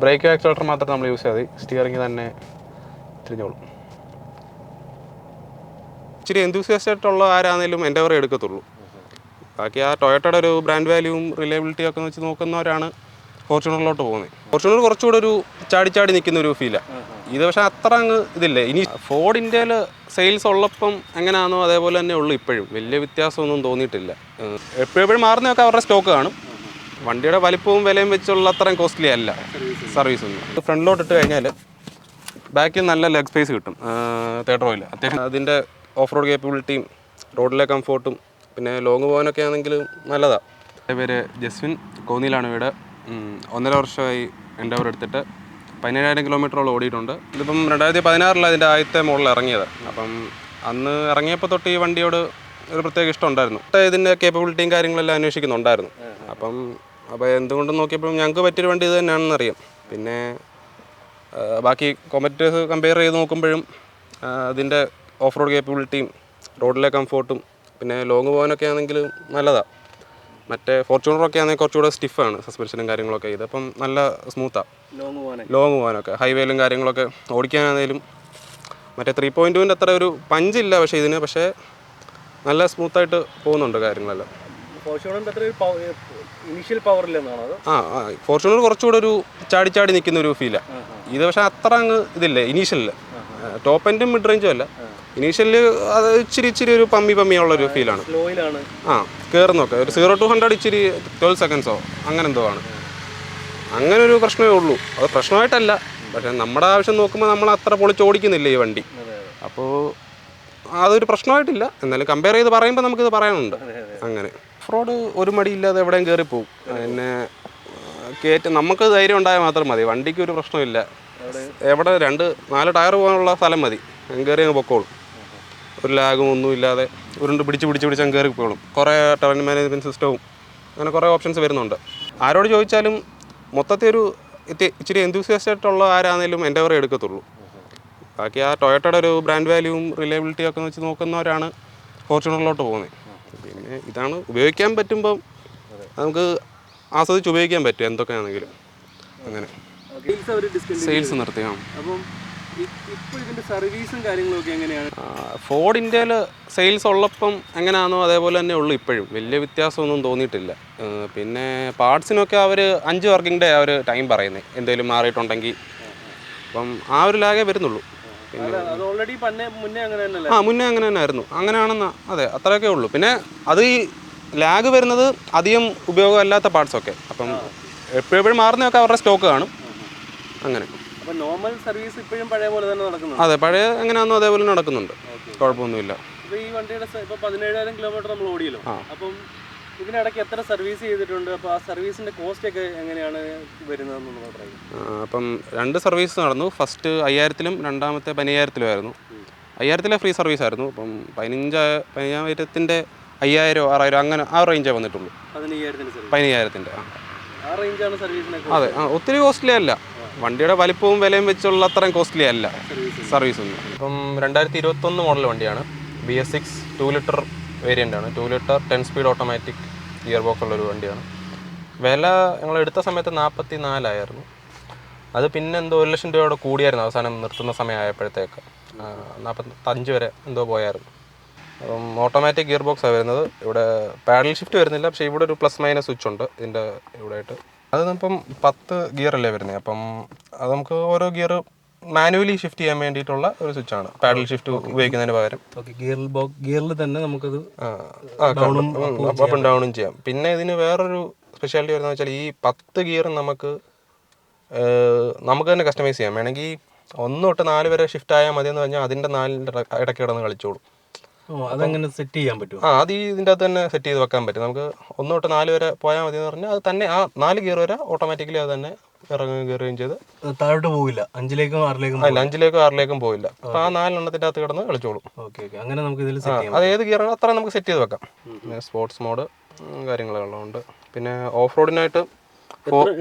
Break accelerator മാത്രം നമ്മൾ use ചെയ്താൽ മതി, സ്റ്റിയറിംഗ് തന്നെ തിരിഞ്ഞോളും. ഇച്ചിരി എന്തൂസിയാസ്റ്റ് ആയിട്ടുള്ള ആരാണെങ്കിലും എൻഡെവർ എടുക്കത്തുള്ളൂ. ബാക്കി ആ ടൊയോട്ടയുടെ ഒരു ബ്രാൻഡ് വാല്യൂവും റിലയബിലിറ്റിയും ഒക്കെ വെച്ച് നോക്കുന്നവരാണ് ഫോർച്യൂണറിലോട്ട് പോകുന്നത്. ഫോർച്യൂണർ കുറച്ചുകൂടെ ഒരു ചാടി നിൽക്കുന്ന ഒരു ഫീലാണ്. ഇത് പക്ഷേ അത്ര അങ്ങ് ഇതില്ലേ. ഇനി ഫോർഡ് ഇന്ത്യയിൽ സെയിൽസ് ഉള്ളപ്പം എങ്ങനെയാണോ അതേപോലെ തന്നെ ഉള്ളൂ ഇപ്പോഴും. വലിയ വ്യത്യാസമൊന്നും തോന്നിയിട്ടില്ല. എപ്പോഴും മാറുന്നതൊക്കെ അവരുടെ സ്റ്റോക്ക് കാണും. വണ്ടിയുടെ വലിപ്പവും വിലയും വെച്ചുള്ള അത്രയും കോസ്റ്റ്ലി അല്ല സർവീസ് ഒന്നും. ഫ്രണ്ടിലോട്ട് ഇട്ട് കഴിഞ്ഞാൽ ബാക്കിൽ നല്ല ലെഗ് സ്പേസ് കിട്ടും. തേർഡ് റോയിൽ അത്യാവശ്യം അതിൻ്റെ ഓഫ് റോഡ് കേപ്പബിലിറ്റിയും റോഡിലെ കംഫോർട്ടും പിന്നെ ലോങ് പോകാനൊക്കെ ആണെങ്കിൽ നല്ലതാണ്. എൻ്റെ പേര് ജസ്വിൻ, കോന്നിയിലാണ് വീട്. 1.5 വർഷമായി എൻഡെവർ എടുത്തിട്ട് 17,000 കിലോമീറ്ററോളം ഓടിയിട്ടുണ്ട്. ഇതിപ്പം 2016 അതിൻ്റെ ആദ്യത്തെ മോഡൽ ഇറങ്ങിയത്. അപ്പം അന്ന് ഇറങ്ങിയപ്പോൾ തൊട്ട് ഈ വണ്ടിയോട് ഒരു പ്രത്യേക ഇഷ്ടം ഉണ്ടായിരുന്നു. ഇതിൻ്റെ കേപ്പബിലിറ്റിയും കാര്യങ്ങളെല്ലാം അന്വേഷിക്കുന്നുണ്ടായിരുന്നു. അപ്പോൾ എന്തുകൊണ്ടും നോക്കിയപ്പോഴും ഞങ്ങൾക്ക് പറ്റിയൊരു വണ്ടി ഇത് തന്നെയാണെന്ന് അറിയാം. പിന്നെ ബാക്കി കോമ്പറ്റീറ്റേഴ്സ് കമ്പയർ ചെയ്ത് നോക്കുമ്പോഴും അതിൻ്റെ ഓഫ് റോഡ് കേപ്പബിലിറ്റിയും റോഡിലെ കംഫോർട്ടും പിന്നെ ലോങ് പോകാനൊക്കെ ആണെങ്കിൽ നല്ലതാണ്. മറ്റേ ഫോർച്യൂണറൊക്കെ ആണെങ്കിൽ കുറച്ചുകൂടെ സ്റ്റിഫാണ് സസ്പെൻഷനും കാര്യങ്ങളൊക്കെ. ഇതപ്പം നല്ല സ്മൂത്താണ് ലോങ് പോകാനൊക്കെ. ഹൈവേയിലും കാര്യങ്ങളൊക്കെ ഓടിക്കാനാണെങ്കിലും മറ്റേ 3.2-ൻ്റെ അത്ര ഒരു പഞ്ചില്ല പക്ഷേ ഇതിന്, പക്ഷേ നല്ല സ്മൂത്തായിട്ട് പോകുന്നുണ്ട് കാര്യങ്ങളെല്ലാം. ഫോർച്യൂണർ കുറച്ചുകൂടെ ഒരു ചാടി നിൽക്കുന്ന ഒരു ഫീലാണ്. ഇത് പക്ഷേ അത്ര അങ്ങ് ഇതില്ലേ ഇനീഷ്യലിൽ. ടോപ്പ് എൻഡും മിഡ് റേഞ്ചും അല്ല. ഇനീഷ്യലി അത് ഇച്ചിരി ഒരു പമ്മിയുള്ളൊരു ഫീലാണ്. കയറുന്നൊക്കെ ഒരു 0 to 100 ഇച്ചിരി 12 സെക്കൻഡ്സോ അങ്ങനെ എന്തോ ആണ്. അങ്ങനെ ഒരു പ്രശ്നമേ ഉള്ളൂ. അത് പ്രശ്നമായിട്ടല്ല, പക്ഷേ നമ്മുടെ ആവശ്യം നോക്കുമ്പോൾ നമ്മൾ അത്ര പൊളിച്ചോടിക്കുന്നില്ല ഈ വണ്ടി. അപ്പോൾ അതൊരു പ്രശ്നമായിട്ടില്ല. എന്നാലും കമ്പയർ ചെയ്ത് പറയുമ്പോൾ നമുക്കിത് പറയാനുണ്ട്. അങ്ങനെ ഓഫ് റോഡ് ഒരു മടിയില്ലാതെ എവിടെയും കയറിപ്പോവും. പിന്നെ നമുക്ക് ധൈര്യം ഉണ്ടായാൽ മാത്രം മതി. വണ്ടിക്ക് ഒരു പ്രശ്നമില്ല. എവിടെ 2-4 ടയർ പോകാനുള്ള സ്ഥലം മതി, കയറി അങ്ങ് പൊക്കോളും. ഒരു ലാഗും ഒന്നും ഇല്ലാതെ ഉരുണ്ട് പിടിച്ച് അങ്ങ് കയറി പോകണം. കുറേ ടവൻ മാനേജ്മെൻറ്റ് സിസ്റ്റവും അങ്ങനെ കുറേ ഓപ്ഷൻസ് വരുന്നുണ്ട്. ആരോട് ചോദിച്ചാലും മൊത്തത്തിൽ ഒരു ഇച്ചിരി എന്തൂസിയാസ്റ്റ് ആയിട്ടുള്ള ആരാണെങ്കിലും എൻഡെവർ എടുക്കത്തുള്ളൂ. ബാക്കി ആ ടൊയോട്ടയുടെ ഒരു ബ്രാൻഡ് വാല്യൂവും റിലയബിലിറ്റിയും ഒക്കെ വെച്ച് നോക്കുന്നവരാണ് ഫോർച്യൂണറിലോട്ട് പോകുന്നത്. പിന്നെ ഇതാണ് ഉപയോഗിക്കാൻ പറ്റുമ്പം നമുക്ക് ആസ്വദിച്ച് ഉപയോഗിക്കാൻ പറ്റും എന്തൊക്കെയാണെങ്കിലും. അങ്ങനെ സെയിൽസ് നിർത്തിയാണ്. ഫോർഡ് ഇന്ത്യയിൽ സെയിൽസ് ഉള്ളപ്പം എങ്ങനെയാണോ അതേപോലെ തന്നെ ഉള്ളൂ ഇപ്പോഴും. വലിയ വ്യത്യാസമൊന്നും തോന്നിയിട്ടില്ല. പിന്നെ പാർട്സിനൊക്കെ അവർ 5 വർക്കിംഗ് ഡേ അവർ ടൈം പറയുന്നത് എന്തെങ്കിലും മാറിയിട്ടുണ്ടെങ്കിൽ. അപ്പം ആ ഒരു ലാഗേ വരുന്നുള്ളൂ. മുന്നേ അങ്ങനെ തന്നെ ആയിരുന്നു. അങ്ങനെയാണെന്ന് അതെ, അത്രയൊക്കെ ഉള്ളൂ. പിന്നെ അത് ഈ ലാഗ് വരുന്നത് അധികം ഉപയോഗമല്ലാത്ത പാർട്സൊക്കെ. അപ്പം എപ്പോഴും മാറുന്നതൊക്കെ അവരുടെ സ്റ്റോക്ക് കാണും. അങ്ങനെ നോർമൽ സർവീസ് ഇപ്പോഴും പഴയ പോലെ തന്നെ നടക്കുന്നു. അതെ, പഴയ എങ്ങനെയാണോ അതേപോലെ നടക്കുന്നുണ്ട്. കുഴപ്പമൊന്നുമില്ല. ഈ വണ്ടിയുടെ 17,000 കിലോമീറ്റർ നമ്മൾ ഓടിയല്ലോ. അപ്പം ഇതിനിടയ്ക്ക് എത്ര സർവീസ് ചെയ്തിട്ടുണ്ട്? അപ്പോൾ ആ സർവീസിൻ്റെ കോസ്റ്റ് ഒക്കെ എങ്ങനെയാണ് വരുന്നതെന്ന് പറയുന്നത്? അപ്പം 2 സർവീസ് നടന്നു. ഫസ്റ്റ് 5,000-ലും രണ്ടാമത്തെ 15,000-ലും. 5,000-ലെ ഫ്രീ സർവീസ് ആയിരുന്നു. അപ്പം 15,000-ൻ്റെ 5,000, 6,000 അങ്ങനെ ആ റേഞ്ചേ വന്നിട്ടുള്ളൂ. 15,000-ൻ്റെ ആ റേഞ്ചാണ് സർവീസിന്. അതെ, ഒത്തിരി കോസ്റ്റ്ലി അല്ല. വണ്ടിയുടെ വലിപ്പവും വിലയും വെച്ചുള്ള അത്രയും കോസ്റ്റ്ലി അല്ല സർവീസ് ഒന്നും. ഇപ്പം 2021 മോഡൽ വണ്ടിയാണ്. BS6 2 ലിറ്റർ വേരിയൻ്റാണ്. 2 litre 10 speed automatic gear box ഉള്ളൊരു വണ്ടിയാണ്. വില ഞങ്ങൾ എടുത്ത സമയത്ത് 44,000 അത് പിന്നെ എന്തോ 1 ലക്ഷം രൂപയോടെ കൂടിയായിരുന്നു അവസാനം നിർത്തുന്ന സമയമായപ്പോഴത്തേക്ക്. 45 വരെ എന്തോ പോയായിരുന്നു. അപ്പം ഓട്ടോമാറ്റിക് ഗിയർ ബോക്സാണ് വരുന്നത്. ഇവിടെ പാഡൽ ഷിഫ്റ്റ് വരുന്നില്ല, പക്ഷേ ഇവിടെ ഒരു +- സ്വിച്ച് ഉണ്ട് ഇതിൻ്റെ ഇവിടെ ആയിട്ട്. അത് ഇപ്പം 10 ഗിയറല്ലേ വരുന്നത്. അപ്പം അത് നമുക്ക് ഓരോ ഗിയർ മാനുവലി ഷിഫ്റ്റ് ചെയ്യാൻ വേണ്ടിയിട്ടുള്ള ഒരു സ്വിച്ചാണ്. പാഡൽ ഷിഫ്റ്റ് ഉപയോഗിക്കുന്നതിന് പകരം ഗിയറിൽ തന്നെ നമുക്കത് അപ്പും ഡൗണും ചെയ്യാം. പിന്നെ ഇതിന് വേറൊരു സ്പെഷ്യാലിറ്റി വരുന്നത് വെച്ചാൽ ഈ 10 ഗിയറും നമുക്ക് തന്നെ കസ്റ്റമൈസ് ചെയ്യാം. വേണമെങ്കിൽ 1 തൊട്ട് 4 വരെ ഷിഫ്റ്റ് ആയാൽ മതി എന്ന് പറഞ്ഞാൽ അതിൻ്റെ 4-ൻ്റെ ഇടയ്ക്ക് കിടന്ന് കളിച്ചോളും. അതങ്ങനെ സെറ്റ് ചെയ്യാൻ പറ്റും. അത് ഇതിൻ്റെ അകത്ത് തന്നെ സെറ്റ് ചെയ്ത് വെക്കാൻ പറ്റും. നമുക്ക് 1 തൊട്ട് 4 വരെ പോയാൽ മതി എന്ന് പറഞ്ഞാൽ അത് തന്നെ ആ 4 ഗിയർ വരെ ഓട്ടോമാറ്റിക്കലി അത് തന്നെ കയറുകയും ചെയ്ത് താഴോട്ട് പോവില്ല. 5-ലേക്കും 6-ലേക്കും അല്ല, 5-ലേക്കും 6-ലേക്കും പോയില്ല. അപ്പോൾ ആ 4-എണ്ണത്തിൻ്റെ അകത്ത് കിടന്ന് കളിച്ചോളും. അങ്ങനെ നമുക്ക് ഇതിൽ അത് ഏത് ഗിയറാണ് അത്ര നമുക്ക് സെറ്റ് ചെയ്ത് വെക്കാം. പിന്നെ സ്പോർട്സ് മോഡ് കാര്യങ്ങളുള്ളതുകൊണ്ട്. പിന്നെ ഓഫ് റോഡിനായിട്ട്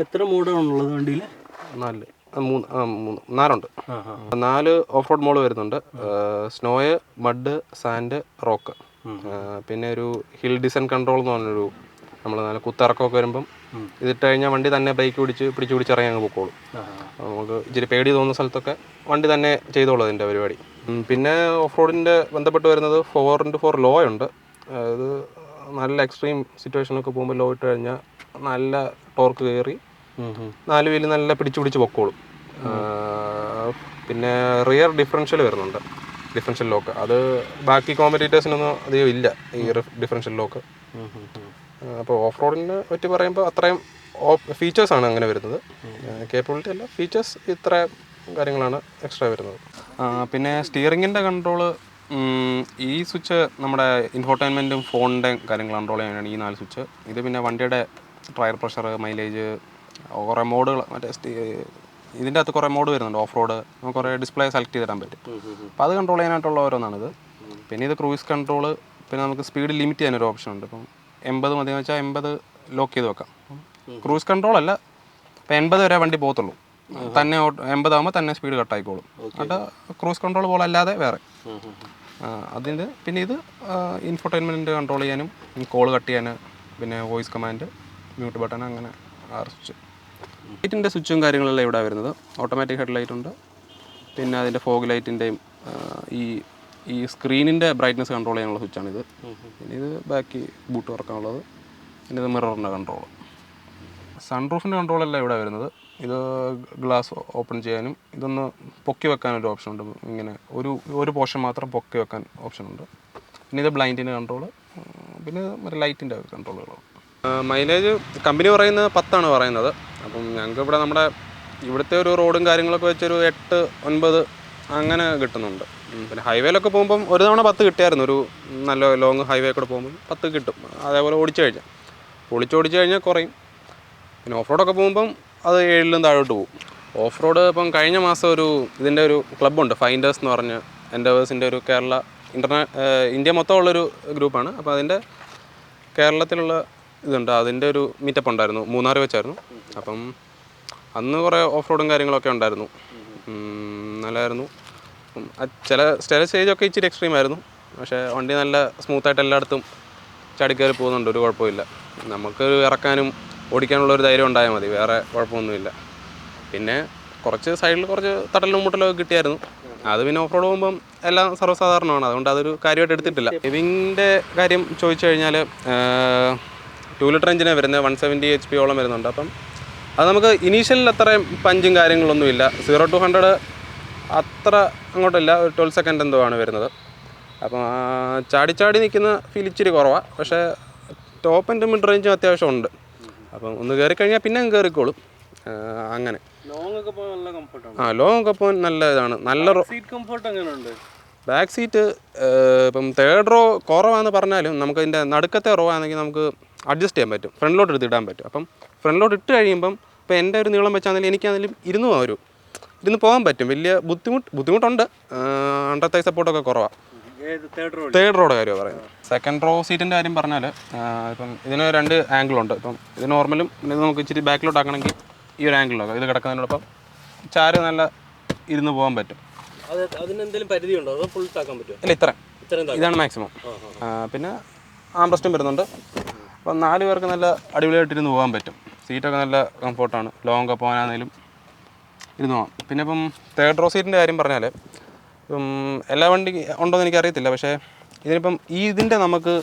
എത്ര മോഡാണുള്ളത് വണ്ടിയിൽ? 4 4 ഓഫ് റോഡ് മോഡ് വരുന്നുണ്ട്. സ്നോയ്, മഡ്, സാൻഡ്, റോക്ക്. പിന്നെ ഒരു ഹിൽ ഡിസൈൻ കൺട്രോൾ എന്ന് പറഞ്ഞൊരു നമ്മൾ നല്ല കുത്തിറക്കമൊക്കെ വരുമ്പം ഇതിട്ട് കഴിഞ്ഞാൽ വണ്ടി തന്നെ ബ്രേക്ക് പിടിച്ച് ഇറങ്ങി അങ്ങ് പൊക്കോളും. നമുക്ക് ഇച്ചിരി പേടി തോന്നുന്ന സ്ഥലത്തൊക്കെ വണ്ടി തന്നെ ചെയ്തോളൂ അതിൻ്റെ പരിപാടി. പിന്നെ ഓഫ് റോഡിൻ്റെ ബന്ധപ്പെട്ട് വരുന്നത് 4x4 ലോ ഉണ്ട്. അതായത് നല്ല എക്സ്ട്രീം സിറ്റുവേഷനൊക്കെ പോകുമ്പോൾ ലോ ഇട്ട് കഴിഞ്ഞാൽ നല്ല ടോർക്ക് കയറി 4 വീല് നല്ല പിടിച്ച് പൊക്കോളും. പിന്നെ റിയർ ഡിഫറൻഷ്യൽ വരുന്നുണ്ട്, ഡിഫറൻഷ്യൽ ലോക്ക്. അത് ബാക്കി കോമ്പറ്റീറ്റേഴ്സിനൊന്നും അധികം ഇല്ല ഈ ഡിഫറൻഷ്യൽ ലോക്ക്. അപ്പോൾ ഓഫ് റോഡിനെ പറ്റി പറയുമ്പോൾ അത്രയും ഫീച്ചേഴ്സാണ് അങ്ങനെ വരുന്നത്. കേപ്പബിലിറ്റി അല്ല, ഫീച്ചേഴ്സ് ഇത്ര കാര്യങ്ങളാണ് എക്സ്ട്രാ വരുന്നത്. പിന്നെ സ്റ്റിയറിങ്ങിൻ്റെ കൺട്രോള്, ഈ സ്വിച്ച് നമ്മുടെ ഇൻഫോർടൈൻമെൻറ്റും ഫോണിൻ്റെയും കാര്യങ്ങൾ കൺട്രോൾ ചെയ്യാനാണ് ഈ 4 സ്വിച്ച്. ഇത് പിന്നെ വണ്ടിയുടെ ടയർ പ്രഷർ, മൈലേജ്, കുറേ മോഡുകൾ, മറ്റേ ഇതിൻ്റെ അകത്ത് കുറേ മോഡ് വരുന്നുണ്ട്. ഓഫ് റോഡ് നമുക്ക് കുറേ ഡിസ്പ്ലേ സെലക്ട് ചെയ്തിടാൻ പറ്റും. അപ്പോൾ അത് കൺട്രോൾ ചെയ്യാനായിട്ടുള്ള ഓരോന്നാണിത്. പിന്നെ ഇത് ക്രൂയിസ് കൺട്രോൾ, പിന്നെ നമുക്ക് സ്പീഡ് ലിമിറ്റ് ചെയ്യാനൊരു ഓപ്ഷൻ ഉണ്ട്. ഇപ്പം 80 മതിയെന്ന് വെച്ചാൽ 80 ലോക്ക് ചെയ്ത് വെക്കാം. ക്രൂയിസ് കൺട്രോൾ അല്ല, ഇപ്പം 80 വരെ വണ്ടി പോകത്തുള്ളൂ. തന്നെ 80 ആകുമ്പോൾ തന്നെ സ്പീഡ് കട്ടായിക്കോളും. എന്നിട്ട് ക്രൂസ് കൺട്രോൾ പോലെ അല്ലാതെ വേറെ അതിൻ്റെ. പിന്നെ ഇത് ഇൻഫോർടൈൻമെൻറ്റ് കൺട്രോൾ ചെയ്യാനും കോൾ കട്ട് ചെയ്യാൻ, പിന്നെ വോയിസ് കമാൻഡ്, മ്യൂട്ട് ബട്ടൺ, അങ്ങനെ 6 സ്വിച്ച്. ലൈറ്റിൻ്റെ സ്വിച്ചും കാര്യങ്ങളെല്ലാം ഇവിടെ വരുന്നത്. ഓട്ടോമാറ്റിക് ഹെഡ് ലൈറ്റ് ഉണ്ട്. പിന്നെ അതിൻ്റെ ഫോഗ് ലൈറ്റിൻ്റെയും ഈ സ്ക്രീനിൻ്റെ ബ്രൈറ്റ്നസ് കൺട്രോൾ ചെയ്യാനുള്ള സ്വിച്ചാണിത്. പിന്നെ ഇത് ബാക്കി ബൂട്ട് തുറക്കാനുള്ളത്. പിന്നെ ഇത് മിററിൻ്റെ കൺട്രോൾ. സൺറൂഫിൻ്റെ കൺട്രോളെല്ലാം ഇവിടെ വരുന്നത്. ഇത് ഗ്ലാസ് ഓപ്പൺ ചെയ്യാനും ഇതൊന്ന് പൊക്കി വെക്കാനൊരു ഓപ്ഷൻ ഉണ്ട്. ഇങ്ങനെ ഒരു പോർഷൻ മാത്രം പൊക്കി വെക്കാൻ ഓപ്ഷൻ ഉണ്ട്. പിന്നെ ഇത് ബ്ലൈൻഡിൻ്റെ കൺട്രോൾ, പിന്നെ മറ്റേ ലൈറ്റിൻ്റെ കൺട്രോളുകളാണ്. മൈലേജ് കമ്പനി പറയുന്നത് 10 പറയുന്നത്. അപ്പം ഞങ്ങൾക്ക് ഇവിടെ ഇവിടുത്തെ ഒരു റോഡും കാര്യങ്ങളൊക്കെ വെച്ചൊരു 8-9 അങ്ങനെ കിട്ടുന്നുണ്ട്. പിന്നെ ഹൈവേയിലൊക്കെ പോകുമ്പം ഒരു തവണ 10 കിട്ടിയായിരുന്നു. ഒരു നല്ല ലോങ് ഹൈവേ കൂടെ പോകുമ്പം 10 കിട്ടും. അതേപോലെ ഓടിച്ചു കഴിഞ്ഞാൽ കുറയും. പിന്നെ ഓഫ് റോഡൊക്കെ പോകുമ്പം അത് 7-ലും താഴോട്ട് പോകും. ഓഫ് റോഡ് ഇപ്പം കഴിഞ്ഞ മാസം ഇതിൻ്റെ ഒരു ക്ലബ്ബുണ്ട്, ഫൈൻഡേഴ്സ് എന്ന് പറഞ്ഞ്, എൻഡവേഴ്സിൻ്റെ ഒരു ഇന്ത്യ മൊത്തമുള്ളൊരു ഗ്രൂപ്പാണ്. അപ്പോൾ അതിൻ്റെ കേരളത്തിലുള്ള ഇതുണ്ട്, അതിൻ്റെ ഒരു മീറ്റപ്പ് ഉണ്ടായിരുന്നു, മൂന്നാർ വെച്ചായിരുന്നു. അപ്പം അന്ന് കുറേ ഓഫ് റോഡും കാര്യങ്ങളൊക്കെ ഉണ്ടായിരുന്നു. നല്ലതായിരുന്നു. ചില സ്റ്റേജൊക്കെ ഇച്ചിരി എക്സ്ട്രീം ആയിരുന്നു. പക്ഷേ വണ്ടി നല്ല സ്മൂത്തായിട്ട് എല്ലായിടത്തും ചാടിക്കയറി പോകുന്നുണ്ട്, ഒരു കുഴപ്പമില്ല. നമുക്ക് ഇറക്കാനും ഓടിക്കാനുള്ളൊരു ധൈര്യം ഉണ്ടായാൽ മതി, വേറെ കുഴപ്പമൊന്നുമില്ല. പിന്നെ കുറച്ച് സൈഡിൽ കുറച്ച് തട്ടലും മുട്ടലൊക്കെ കിട്ടിയായിരുന്നു. അത് പിന്നെ ഓഫ് റോഡ് പോകുമ്പം എല്ലാം സർവ്വസാധാരണമാണ്, അതുകൊണ്ട് അതൊരു കാര്യമായിട്ട് എടുത്തിട്ടില്ല. ഡ്രൈവിങ്ങിൻ്റെ കാര്യം ചോദിച്ചു കഴിഞ്ഞാൽ 2 ലിറ്റർ എഞ്ചിനാണ് വരുന്നത്, 170 HP വരുന്നുണ്ട്. അപ്പം അത് നമുക്ക് ഇനീഷ്യലിൽ അത്രയും പഞ്ചും കാര്യങ്ങളൊന്നുമില്ല. 0 to 100 അത്ര അങ്ങോട്ടില്ല, ഒരു 12 സെക്കൻഡ് എന്തോ ആണ് വരുന്നത്. അപ്പം ചാടി നിൽക്കുന്ന ഫീൽ ഇച്ചിരി കുറവാണ്. പക്ഷേ ടോപ്പ് ആൻഡ് മിഡ് റേഞ്ചും അത്യാവശ്യം ഉണ്ട്. അപ്പം ഒന്ന് കയറിക്കഴിഞ്ഞാൽ പിന്നെ അങ്ങ് കയറിക്കോളും. അങ്ങനെ ലോങ് ഒക്കെ പോകാൻ നല്ല കംഫർട്ടാണ്. ലോങ് ഒക്കെ പോകാൻ നല്ല ഇതാണ്. നല്ല സീറ്റ് കംഫർട്ട് എങ്ങനെയുണ്ട്? ബാക്ക് സീറ്റ് ഇപ്പം 3rd റോ കുറവാണെന്ന് പറഞ്ഞാലും നമുക്ക് ഇതിൻ്റെ നടുക്കത്തെ റോ ആണെങ്കിൽ നമുക്ക് അഡ്ജസ്റ്റ് ചെയ്യാൻ പറ്റും, ഫ്രണ്ടിലോട്ട് എടുത്തിടാൻ പറ്റും. അപ്പം ഫ്രണ്ടിലോട്ട് ഇട്ട് കഴിയുമ്പം ഇപ്പോൾ എൻ്റെ ഒരു നീളം വെച്ചാണെങ്കിലും എനിക്കാണെങ്കിലും ഇരുന്ന് പോകാൻ പറ്റും. വലിയ ബുദ്ധിമുട്ടുണ്ട്. അണ്ടർ തൈ സപ്പോർട്ടൊക്കെ കുറവാണ്. 3rd റോയുടെ കാര്യമാണ് പറയുന്നത്. 2nd റോ സീറ്റിൻ്റെ കാര്യം പറഞ്ഞാൽ ഇപ്പം ഇതിന് 2 ആംഗിളുണ്ട്. ഇപ്പം ഇത് നോർമലും ഇത് നമുക്ക് ഇച്ചിരി ബാക്കിലോട്ട് ആക്കണമെങ്കിൽ ഈ ഒരു ആംഗിളിലൊക്കെ ഇത് കിടക്കുന്നതിനോടൊപ്പം ചാര് നല്ല ഇരുന്ന് പോകാൻ പറ്റും. അതിനെന്തെങ്കിലും പരിധിയുണ്ടോ, അതോ ഫുൾ ആക്കാൻ പറ്റുമോ? ഇല്ല, ഇതാണ് മാക്സിമം. പിന്നെ ആംബ്രസ്റ്റും വരുന്നുണ്ട്. അപ്പം 4 പേർക്ക് നല്ല അടിപൊളിയായിട്ടിരുന്ന് പോകാൻ പറ്റും. സീറ്റൊക്കെ നല്ല കംഫോർട്ടാണ്, ലോങ് ഒക്കെ പോകാനാണെങ്കിലും ഇരുന്ന് പോകാം. പിന്നെ ഇപ്പം 3rd റോ സീറ്റിൻ്റെ കാര്യം പറഞ്ഞാൽ ഇപ്പം എല്ലാ വണ്ടി ഉണ്ടോയെന്ന് എനിക്കറിയത്തില്ല. പക്ഷേ ഇതിനിപ്പം ഇതിൻ്റെ നമുക്ക്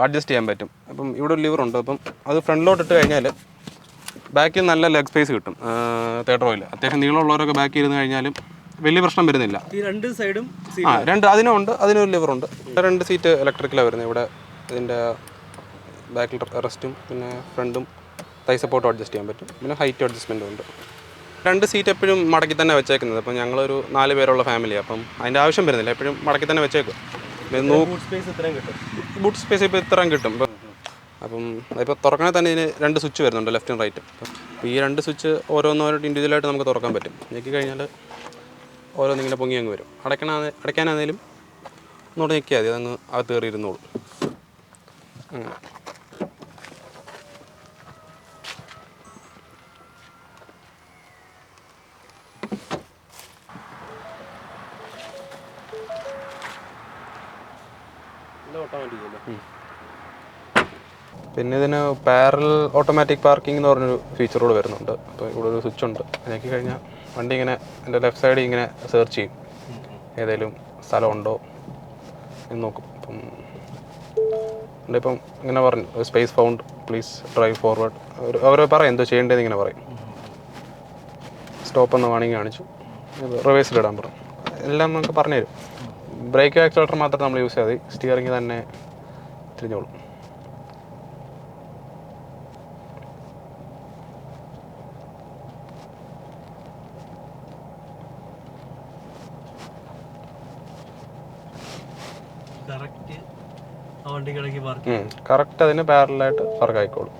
അഡ്ജസ്റ്റ് ചെയ്യാൻ പറ്റും. അപ്പം ഇവിടെ ഒരു ലിവറുണ്ട്. അപ്പം അത് ഫ്രണ്ടിലോട്ട് ഇട്ട് കഴിഞ്ഞാൽ ബാക്കിൽ നല്ല ലെഗ് സ്പേസ് കിട്ടും. 3rd റോയിൽ അത്യാവശ്യം നീളമുള്ളവരൊക്കെ ബാക്കിൽ ഇരുന്ന് കഴിഞ്ഞാലും വലിയ പ്രശ്നം വരുന്നില്ല. ഈ 2 സൈഡും അതിനൊരു ലിവറുണ്ട്. 2 സീറ്റ് ഇലക്ട്രിക്കലാണ് വരുന്നത്. ഇവിടെ ഇതിൻ്റെ ബാക്കിൽ റെസ്റ്റും പിന്നെ ഫ്രണ്ടും തൈ സപ്പോർട്ടും അഡ്ജസ്റ്റ് ചെയ്യാൻ പറ്റും. പിന്നെ ഹൈറ്റ് അഡ്ജസ്റ്റ്മെൻറ്റും ഉണ്ട്. 2 സീറ്റ് എപ്പോഴും മടക്കി തന്നെ വെച്ചേക്കുന്നത്. അപ്പം ഞങ്ങളൊരു 4 പേരുള്ള ഫാമിലിയാണ്. അപ്പം അതിൻ്റെ ആവശ്യം വരുന്നില്ല, എപ്പോഴും മടക്കി തന്നെ വെച്ചേക്കും. ബൂട്ട് സ്പേസ് ഇപ്പോൾ ഇത്രയും കിട്ടും. അപ്പം അതിപ്പോൾ തുറക്കണേ തന്നെ ഇതിന് 2 സ്വിച്ച് വരുന്നുണ്ട്, ലെഫ്റ്റും റൈറ്റും. അപ്പോൾ ഈ 2 സ്വിച്ച് ഓരോന്നോരോട്ട് ഇൻഡിവിജ്വലായിട്ട് നമുക്ക് തുറക്കാൻ പറ്റും. ഞെക്കി കഴിഞ്ഞാൽ ഓരോന്നിങ്ങനെ പൊങ്ങി അങ്ങ് വരും. അടയ്ക്കാനാണെങ്കിലും ഒന്നുകൂടെ ഞെക്കിയാൽ മതി, അതങ്ങ് അകത്ത് കയറി ഇരുന്നോളൂ. അങ്ങനെ പിന്നെ ഇതിന് പാരൽ ഓട്ടോമാറ്റിക് പാർക്കിംഗ് എന്ന് പറഞ്ഞൊരു ഫീച്ചർ കൂടെ വരുന്നുണ്ട്. അപ്പോൾ ഇവിടെ ഒരു സ്വിച്ച് ഉണ്ട്, അതിലേക്ക് കഴിഞ്ഞാൽ വണ്ടി ഇങ്ങനെ എൻ്റെ ലെഫ്റ്റ് സൈഡിൽ ഇങ്ങനെ സെർച്ച് ചെയ്യും ഏതെങ്കിലും സ്ഥലമുണ്ടോ എന്ന് നോക്കും. ഇപ്പം ഇങ്ങനെ പറഞ്ഞു space found, please drive forward, അവർ പറയും എന്തോ ചെയ്യേണ്ടതെന്ന് ഇങ്ങനെ പറയും. സ്റ്റോപ്പ് എന്ന വാണിംഗ് കാണിച്ചു, റിവേഴ്സിലിടാൻ പറഞ്ഞു, എല്ലാം നമുക്ക് പറഞ്ഞു തരും. ബ്രേക്ക് ആക്സിലേറ്റർ മാത്രം നമ്മൾ യൂസ് ചെയ്താൽ മതി, സ്റ്റിയറിംഗ് തന്നെ തിരിഞ്ഞോളും. കറക്റ്റ് അതിന് പാരലായിട്ട് പാർക്ക് ആയിക്കോളും.